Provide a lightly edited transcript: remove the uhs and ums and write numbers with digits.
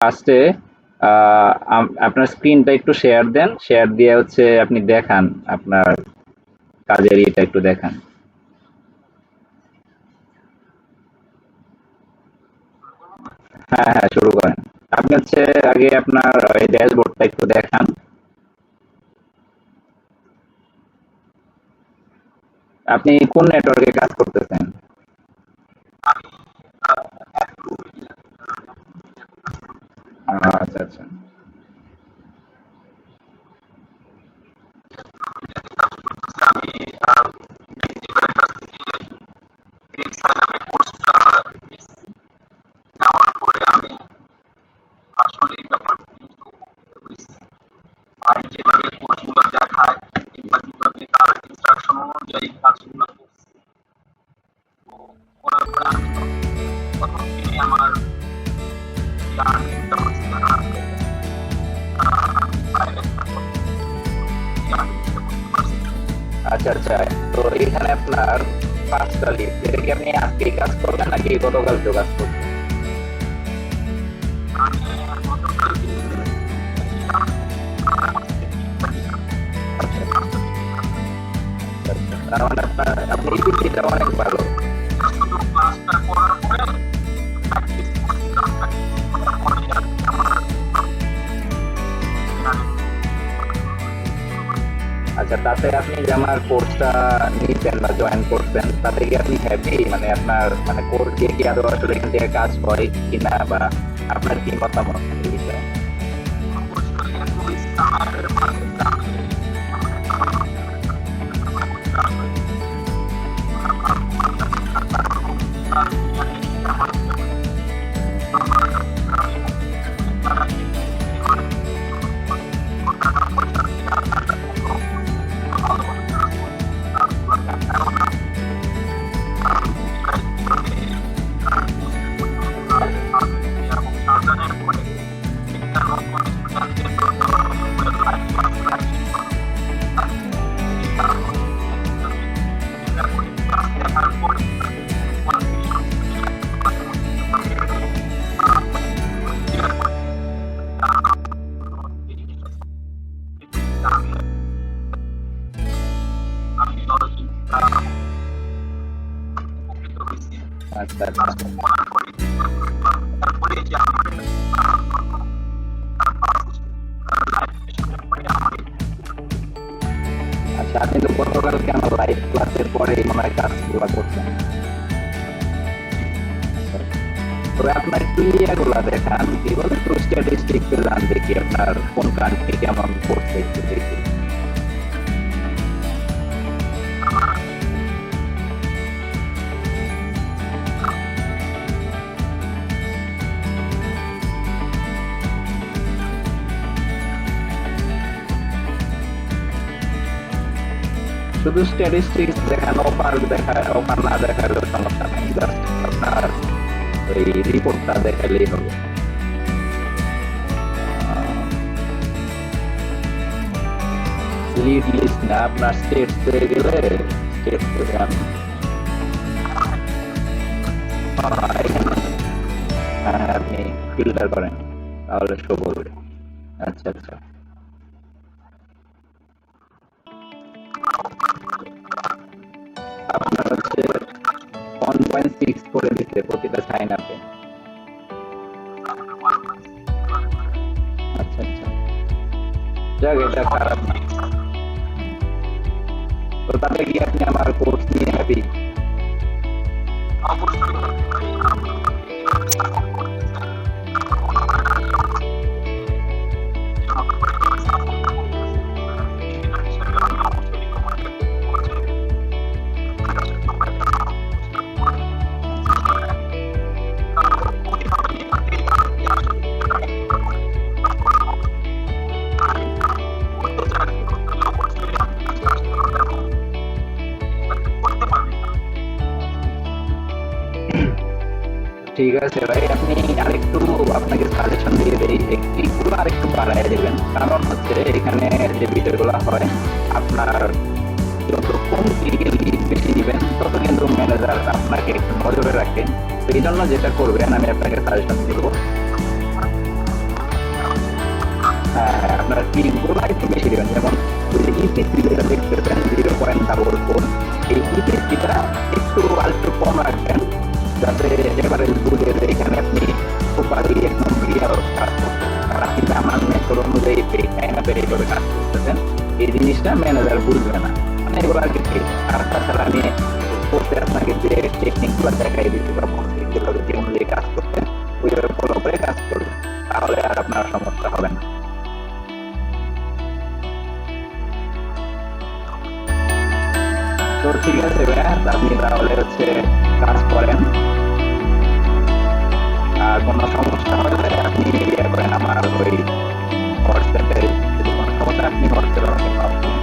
ফার্স্টে আপনার স্ক্রিনটা একটু শেয়ার দেন, শেয়ার দিয়ে হচ্ছে আপনি দেখান আপনার কাজের ইয়েটা একটু দেখান। হ্যাঁ হ্যাঁ, শুরু করেন। আপনি হচ্ছে আগে আপনার এই ড্যাশবোর্ডটা একটু দেখান। আপনি কোন নেটওয়ার্কে কাজ করতেছেন? আচ্ছা আচ্ছা। আচ্ছা আচ্ছা। তো এখানে আপনার 5টা লিস্ট, এটা কি আপনি আজকেই কাজ করবেন নাকি গতকালকেও কাজ করবেন? আচ্ছা আচ্ছা। তার মানে আপনি ইপিসিটা অনেক ভালো। আচ্ছা, তাতে আপনি যে আমার কোর্সটা নিচ্ছেন বা জয়েন করছেন, তাতে কি আপনি হ্যাপি? মানে আপনার মানে কোর্স দিয়ে কি আদৌ আসলে এখান থেকে কাজ হয় কিনা, বা আপনার কি মতামত এই বিষয়ে? আচ্ছা আচ্ছা। আচ্ছা, আপনি তো গতকালকে আমার লাইভ ক্লাসের পরে মনে হয় কাজগুলো করছেন। তবে আপনার একটু ইয়েগুলা দেখান, কি বলে, একটু স্ট্যাটিস্টিক যান দেখি আপনার কোন কান্ট্রি কেমন করছে একটু দেখি। শুধু স্ট্যাটিস্টিক্স দেখান, অফার দেখায়, অফার না দেখালেও সমস্যা নেই, জাস্ট আপনার ওই রিপোর্টটা দেখালেই হবে। লিড লিস্ট না, আপনার স্টেটস পেয়ে গেলে স্টেটস যান। এখানে হ্যাঁ হ্যাঁ, আপনি ফিল্টার করেন তাহলে শো করবে। আচ্ছা আচ্ছা। আপনার হচ্ছে 1.6 করে দিচ্ছে প্রতিটা সাইন আপে। আচ্ছা আচ্ছা। যাক, এটা খারাপ না। তো তাতে কি আপনি আমার কোর্স নিয়ে হ্যাপি? ঠিক আছে ভাই, আপনি আরেকটু, আপনাকে সাজেশন দিয়ে দেই, একটু আরেকটু বাড়ায় দেবেন। কারণ হচ্ছে এখানে যে বিষয়গুলো হয়, আপনার যত কম ক্লিকের লিড বেশি দিবেন তত কিন্তু ম্যানেজার আপনাকে একটু নজরে রাখে। তো এই জন্য যেটা করবেন, আমি আপনাকে সাজেশন দিব, ইপিগুলো একটু বেশি দিবেন। যেমন ওই যে ইপিসি যেটা দেখতেছেন 0.44, এই ইপিসিটা একটু আরেকটু কম রাখবেন, যাতে এভারেজ বুঝে যে এখানে আপনি প্রপারলি একদম ক্লিয়ার কাজ করতেছেন। আর আপনি আমার মেথড অনুযায়ী এইভাবে কাজ করতেছেন, এই জিনিসটা ম্যানেজার বুঝবে না। মানে এগুলো আর কি ঠিক। আর তাছাড়া আমি করতে আপনাকে যে টেকনিকগুলো দেখাই দিচ্ছি বা বলছি যেভাবে যে অনুযায়ী কাজ করতে, ওইভাবে ফলো করে কাজ করবেন, তাহলে আর আপনার সমস্যা হবে না। তো ঠিক আছে ভাইয়া, আপনি তাহলে হচ্ছে কাজ করেন। আর কোনো সমস্যা হলে আপনি ইয়ে করেন আমার ওই হোয়াটসঅ্যাপে, যদি কোনো সমস্যা আপনি হোয়াটসঅ্যাপে আমাকে নক দিন।